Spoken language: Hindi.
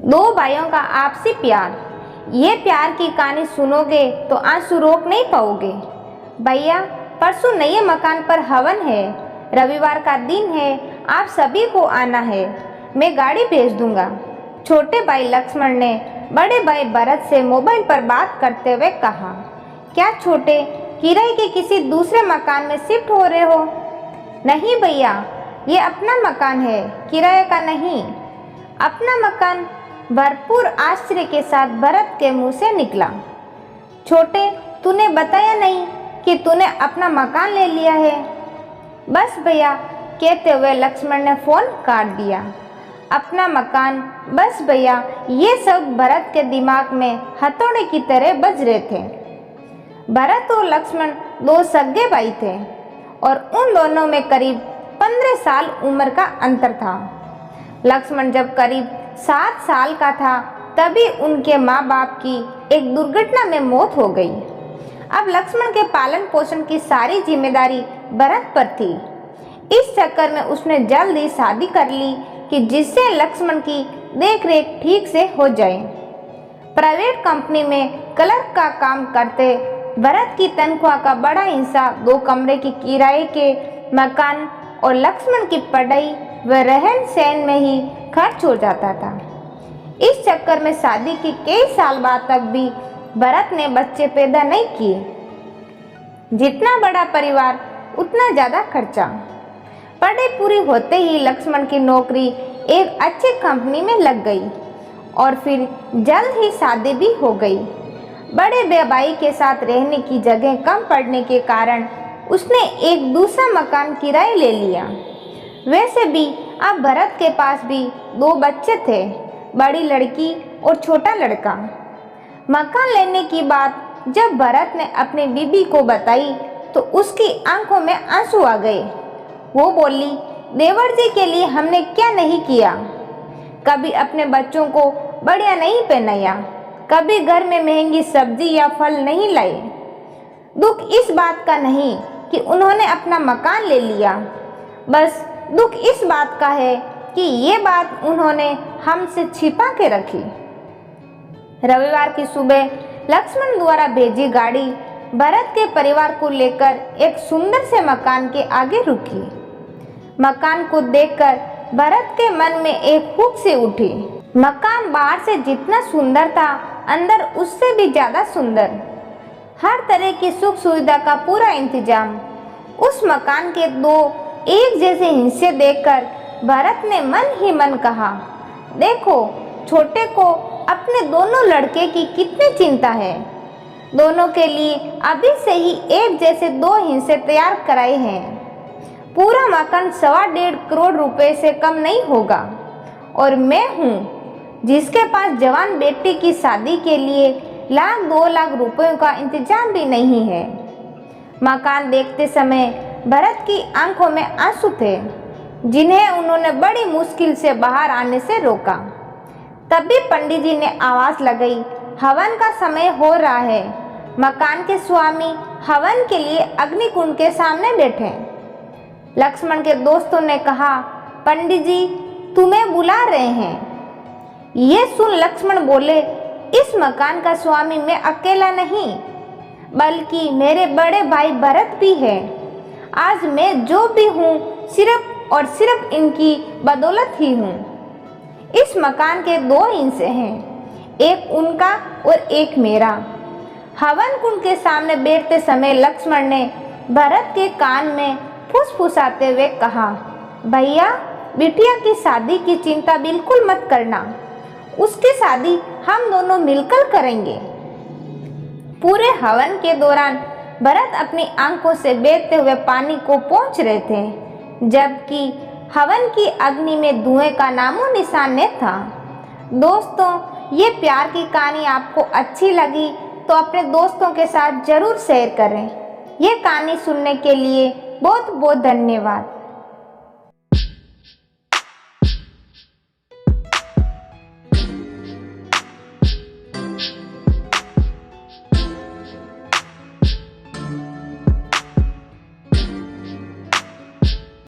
दो भाइयों का आपसी प्यार। ये प्यार की कहानी सुनोगे तो आंसू रोक नहीं पाओगे। भैया, परसों नए मकान पर हवन है। रविवार का दिन है, आप सभी को आना है। मैं गाड़ी भेज दूंगा। छोटे भाई लक्ष्मण ने बड़े भाई भरत से मोबाइल पर बात करते हुए कहा। क्या छोटे, किराए के किसी दूसरे मकान में शिफ्ट हो रहे हो? नहीं भैया, ये अपना मकान है, किराए का नहीं। अपना मकान? भरपूर आश्चर्य के साथ भरत के मुंह से निकला। छोटे, तूने बताया नहीं कि तूने अपना मकान ले लिया है। बस भैया, कहते हुए लक्ष्मण ने फोन काट दिया। अपना मकान, बस भैया, ये शब्द भरत के दिमाग में हथौड़े की तरह बज रहे थे। भरत और लक्ष्मण दो सगे भाई थे और उन दोनों में करीब 15 साल उम्र का अंतर था। लक्ष्मण जब करीब 7 साल का था तभी उनके माँ बाप की एक दुर्घटना में मौत हो गई। अब लक्ष्मण के पालन पोषण की सारी जिम्मेदारी भरत पर थी। इस चक्कर में उसने जल्द ही शादी कर ली कि जिससे लक्ष्मण की देखरेख ठीक से हो जाए। प्राइवेट कंपनी में क्लर्क का काम करते भरत की तनख्वाह का बड़ा हिस्सा 2 कमरे की किराए के मकान और लक्ष्मण की पढ़ाई व रहन सहन में ही खर्च हो जाता था। इस चक्कर में शादी के कई साल बाद तक भी भरत ने बच्चे पैदा नहीं किए। जितना बड़ा परिवार उतना ज़्यादा खर्चा। पढ़ाई पूरी होते ही लक्ष्मण की नौकरी एक अच्छी कंपनी में लग गई और फिर जल्द ही शादी भी हो गई। बड़े भाई के साथ रहने की जगह कम पड़ने के कारण उसने एक दूसरा मकान किराए ले लिया। वैसे भी अब भरत के पास भी 2 बच्चे थे, बड़ी लड़की और छोटा लड़का। मकान लेने की बात जब भरत ने अपनी बीबी को बताई तो उसकी आंखों में आंसू आ गए। वो बोली, देवर जी के लिए हमने क्या नहीं किया। कभी अपने बच्चों को बढ़िया नहीं पहनाया, कभी घर में महंगी सब्जी या फल नहीं लाए। दुख इस बात का नहीं कि उन्होंने अपना मकान ले लिया, बस दुख इस बात का है कि ये बात उन्होंने हमसे छिपा के रखी। रविवार की सुबह लक्ष्मण द्वारा भेजी गाड़ी भरत के परिवार को लेकर एक सुंदर से मकान के आगे रुकी। मकान को देखकर भरत के मन में एक हुक सी उठी। मकान बाहर से जितना सुंदर था, अंदर उससे भी ज्यादा सुंदर। हर तरह की सुख सुविधा का पूरा इंतजाम। उस मकान के 2 एक जैसे हिस्से देखकर भरत ने मन ही मन कहा, देखो छोटे को अपने दोनों लड़के की कितनी चिंता है। दोनों के लिए अभी से ही एक जैसे 2 हिस्से तैयार कराए हैं। पूरा मकान 1.25 करोड़ रुपए से कम नहीं होगा और मैं हूँ जिसके पास जवान बेटी की शादी के लिए 1-2 लाख रुपयों का इंतजाम भी नहीं है। मकान देखते समय भरत की आंखों में आंसू थे, जिन्हें उन्होंने बड़ी मुश्किल से बाहर आने से रोका। तभी पंडित जी ने आवाज लगाई, हवन का समय हो रहा है। मकान के स्वामी हवन के लिए अग्निकुंड के सामने बैठे। लक्ष्मण के दोस्तों ने कहा, पंडित जी तुम्हें बुला रहे हैं। ये सुन लक्ष्मण बोले, इस मकान का स्वामी मैं अकेला नहीं, बल्कि मेरे बड़े भाई भरत भी है। आज मैं जो भी हूँ सिर्फ और सिर्फ इनकी बदौलत ही हूँ। इस मकान के 2 हिस्से हैं, एक उनका और एक मेरा। हवन कुंड के सामने बैठते समय लक्ष्मण ने भरत के कान में फुसफुसाते हुए कहा, भैया बिटिया की शादी की चिंता बिल्कुल मत करना, उसकी शादी हम दोनों मिलकर करेंगे। पूरे हवन के दौरान भरत अपनी आंखों से बहते हुए पानी को पोंछ रहे थे, जबकि हवन की अग्नि में धुएं का नामो निशान न था। दोस्तों, ये प्यार की कहानी आपको अच्छी लगी तो अपने दोस्तों के साथ जरूर शेयर करें। ये कहानी सुनने के लिए बहुत बहुत धन्यवाद।